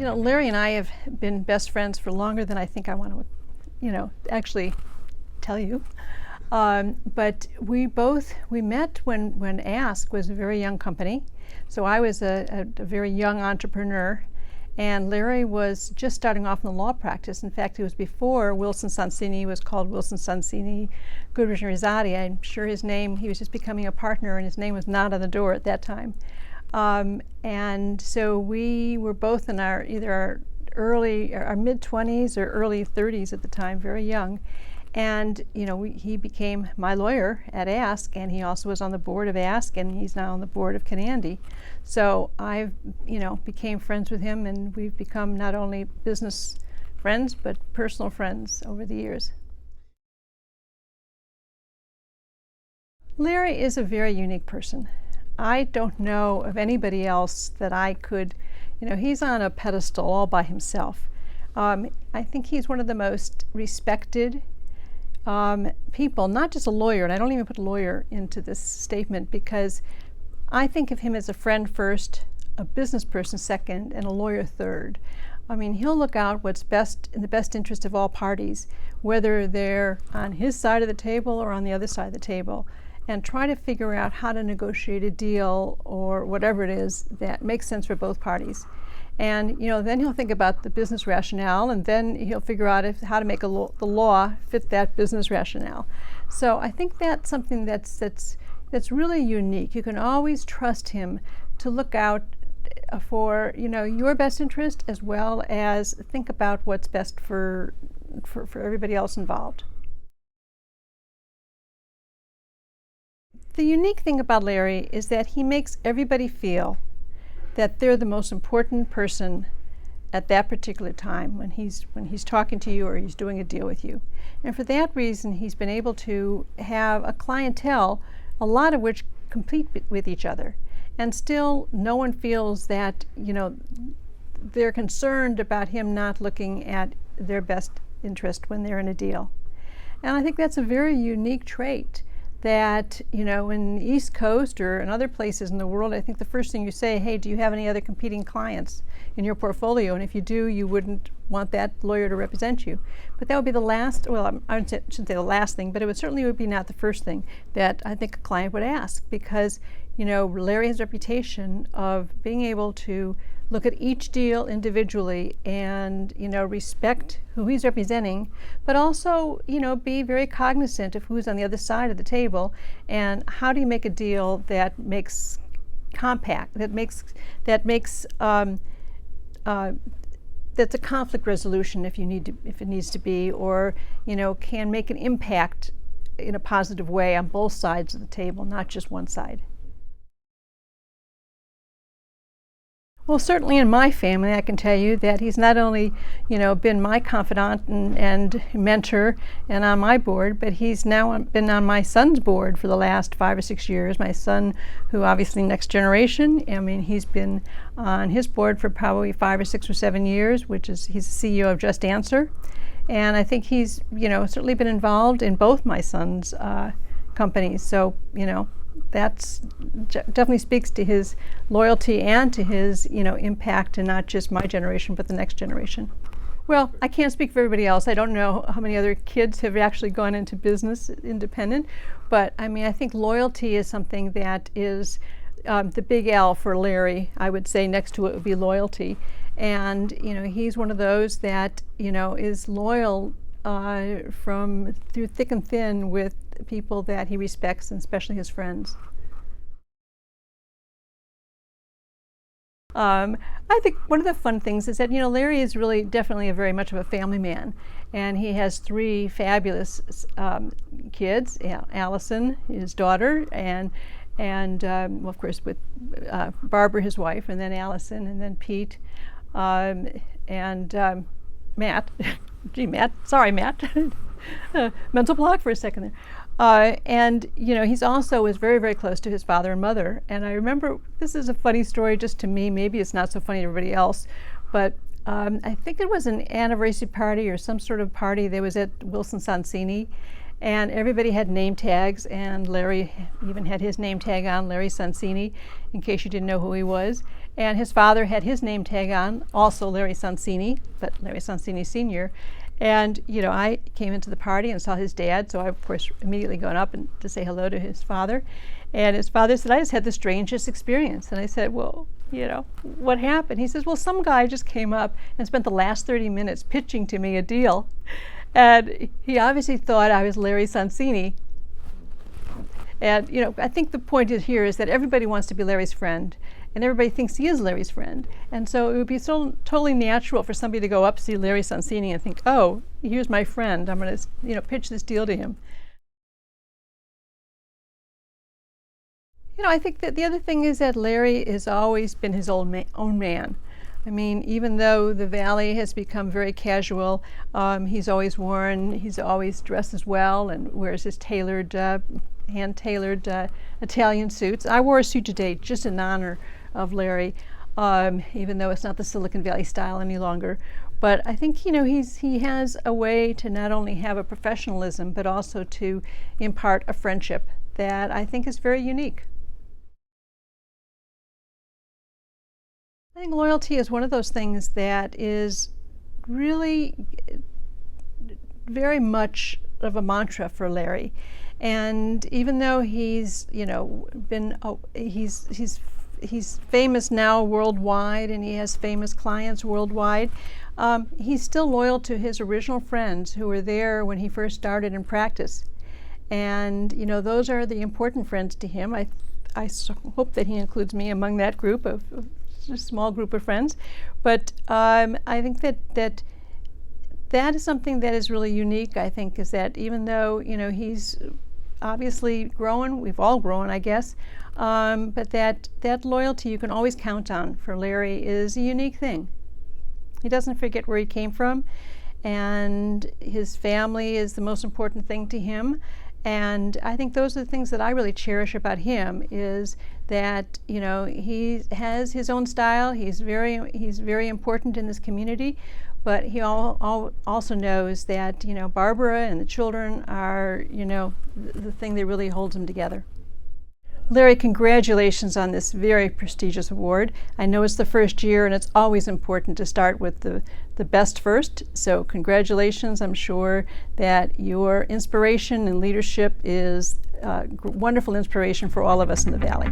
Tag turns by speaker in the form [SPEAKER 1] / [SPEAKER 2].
[SPEAKER 1] Larry and I have been best friends for longer than I think I want to, actually tell you. But we met when Ask was a very young company. So I was a very young entrepreneur, and Larry was just starting off in the law practice. In fact, it was before Wilson Sonsini was called Wilson Sonsini, Goodrich & Rosati. I'm sure his name, he was just becoming a partner, and his name was not on the door at that time. And so we were both in our mid-20s or early 30s at the time, very young. And he became my lawyer at Ask, and he also was on the board of Ask, and he's now on the board of Canandy. So I became friends with him, and we've become not only business friends but personal friends over the years. Larry is a very unique person. I don't know of anybody else that I could, he's on a pedestal all by himself. I think he's one of the most respected people, not just a lawyer, and I don't even put lawyer into this statement because I think of him as a friend first, a business person second, and a lawyer third. I mean, he'll look out what's best in the best interest of all parties, whether they're on his side of the table or on the other side of the table, and try to figure out how to negotiate a deal or whatever it is that makes sense for both parties. And then he'll think about the business rationale, and then he'll figure out how to make the law fit that business rationale. So I think that's something that's really unique. You can always trust him to look out for your best interest as well as think about what's best for everybody else involved. The unique thing about Larry is that he makes everybody feel that they're the most important person at that particular time when he's talking to you or he's doing a deal with you. And for that reason, he's been able to have a clientele, a lot of which compete with each other. And still, no one feels that, they're concerned about him not looking at their best interest when they're in a deal. And I think that's a very unique trait that, in the East Coast or in other places in the world, I think the first thing you say, hey, do you have any other competing clients in your portfolio? And if you do, you wouldn't want that lawyer to represent you. But that would be the last, well, I shouldn't say the last thing, but it certainly would be not the first thing that I think a client would ask, because, Larry has a reputation of being able to look at each deal individually and, respect who he's representing, but also, be very cognizant of who's on the other side of the table and how do you make a deal that makes compact, that's a conflict resolution if it needs to be, or, can make an impact in a positive way on both sides of the table, not just one side. Well, certainly in my family, I can tell you that he's not only, been my confidant and mentor and on my board, but he's now been on my son's board for the last 5 or 6 years. My son, who obviously next generation, he's been on his board for probably 5 or 6 or 7 years, he's the CEO of Just Answer. And I think he's, certainly been involved in both my son's companies. So, that's definitely speaks to his loyalty and to his, impact in not just my generation, but the next generation. Well, I can't speak for everybody else. I don't know how many other kids have actually gone into business independent, but I think loyalty is something that is the big L for Larry. I would say next to it would be loyalty. And, he's one of those that, is loyal through thick and thin with people that he respects, and especially his friends. I think one of the fun things is that, Larry is really definitely very much of a family man, and he has 3 fabulous kids, Allison, his daughter, and of course with Barbara, his wife, and then Allison, and then Pete, and Matt. Gee, Matt. Sorry, Matt. Mental block for a second there. And he's also is very, very close to his father and mother. And I remember, this is a funny story just to me, maybe it's not so funny to everybody else, but I think it was an anniversary party or some sort of party that was at Wilson Sonsini, and everybody had name tags, and Larry even had his name tag on, Larry Sonsini, in case you didn't know who he was. And his father had his name tag on, also Larry Sonsini, but Larry Sonsini Sr. And, you know, I came into the party and saw his dad, so I, of course, immediately gone up and to say hello to his father. And his father said, I just had the strangest experience. And I said, well, you know, what happened? He says, well, some guy just came up and spent the last 30 minutes pitching to me a deal. And he obviously thought I was Larry Sonsini. And, you know, I think the point here is that everybody wants to be Larry's friend, and everybody thinks he is Larry's friend. And so it would be so totally natural for somebody to go up, see Larry Sonsini, and think, oh, here's my friend. I'm going to, you know, pitch this deal to him. You know, I think that the other thing is that Larry has always been his own man. I mean, even though the Valley has become very casual, he's always dresses well and wears his tailored, hand-tailored Italian suits. I wore a suit today just in honor of Larry, even though it's not the Silicon Valley style any longer. But I think, you know, he has a way to not only have a professionalism, but also to impart a friendship that I think is very unique. I think loyalty is one of those things that is really very much of a mantra for Larry. And even though he's, you know, he's famous now worldwide, and he has famous clients worldwide, he's still loyal to his original friends who were there when he first started in practice. And, you know, those are the important friends to him. I hope that he includes me among that group of a small group of friends. But I think that is something that is really unique, I think, is that even though, you know, he's obviously grown, we've all grown, I guess, but that loyalty you can always count on for Larry is a unique thing. He doesn't forget where he came from, and his family is the most important thing to him. And I think those are the things that I really cherish about him, is that, you know, he has his own style. He's very important in this community, but he also knows that, you know, Barbara and the children are, you know, the thing that really holds him together. Larry, congratulations on this very prestigious award. I know it's the first year, and it's always important to start with the best first. So congratulations. I'm sure that your inspiration and leadership is wonderful inspiration for all of us in the Valley.